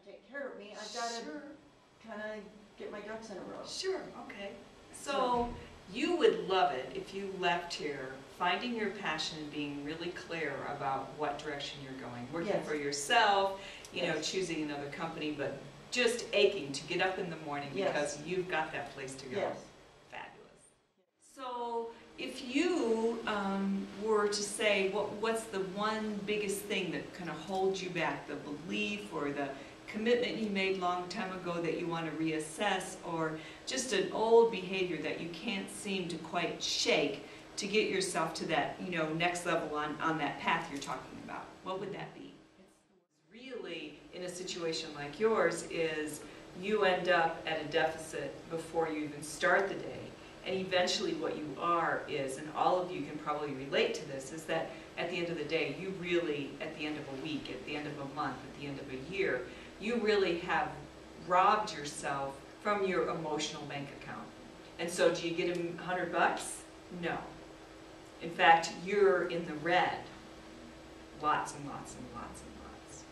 take care of me. I've got to kind of get my ducks in a row. Sure, okay. So you would love it if you left here finding your passion and being really clear about what direction you're going. Working for yourself, you know, choosing another company, but just aching to get up in the morning because you've got that place to go. Yes. Fabulous. So if you were to say, what's the one biggest thing that kind of holds you back, the belief or the commitment you made long time ago that you want to reassess, or just an old behavior that you can't seem to quite shake to get yourself to that, you know, next level on that path you're talking about? What would that be? Really, in a situation like yours, is you end up at a deficit before you even start the day. And eventually what you are is, and all of you can probably relate to this, is that at the end of the day, you really, at the end of a week, at the end of a month, at the end of a year, you really have robbed yourself from your emotional bank account. And so do you get $100? No. In fact, you're in the red. Lots and lots and lots and lots.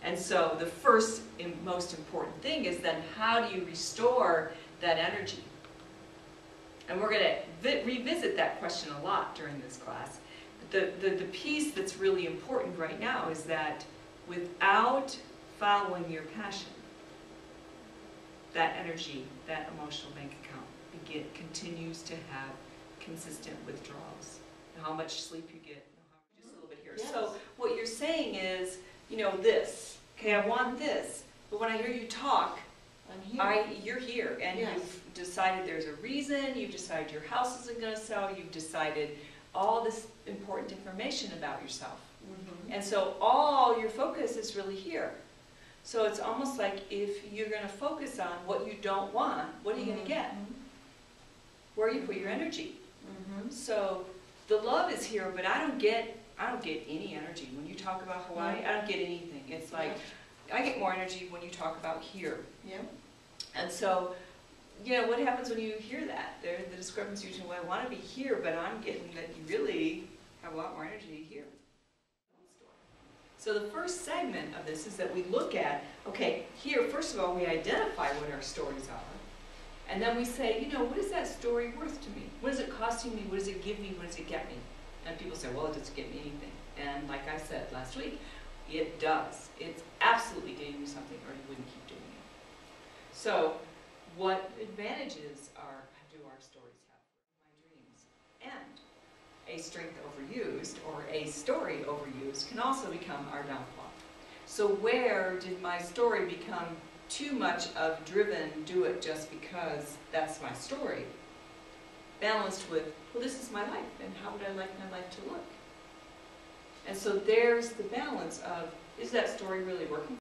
And so the first and most important thing is then, how do you restore that energy? And we're going to revisit that question a lot during this class. The piece that's really important right now is that without following your passion, that energy, that emotional bank account continues to have consistent withdrawals. How much sleep you get, just a little bit here. Yes. So what you're saying is, you know, this, okay, I want this, but when I hear you talk, you're here, and you've decided there's a reason, you've decided your house isn't going to sell, you've decided all this important information about yourself. And so all your focus is really here. So it's almost like if you're going to focus on what you don't want, what are you going to get? Where you put your energy. So the love is here, but I don't get any energy. When you talk about Hawaii, I don't get anything. It's like, I get more energy when you talk about here. And so, you know, what happens when you hear that? The discrepancy between, well, I want to be here, but I'm getting that you really have a lot more energy here. So the first segment of this is that we look at, okay, here, first of all, we identify what our stories are. And then we say, you know, what is that story worth to me? What is it costing me? What does it give me? What does it get me? And people say, well, it doesn't get me anything. And like I said last week, it does. It's absolutely getting you something, or you wouldn't keep doing it. So what advantages do our stories have for my dreams? And a strength overused, or a story overused, can also become our downfall. So where did my story become too much of driven, do it just because that's my story, balanced with, well, this is my life, and how would I like my life to look? And so there's the balance of, is that story really working?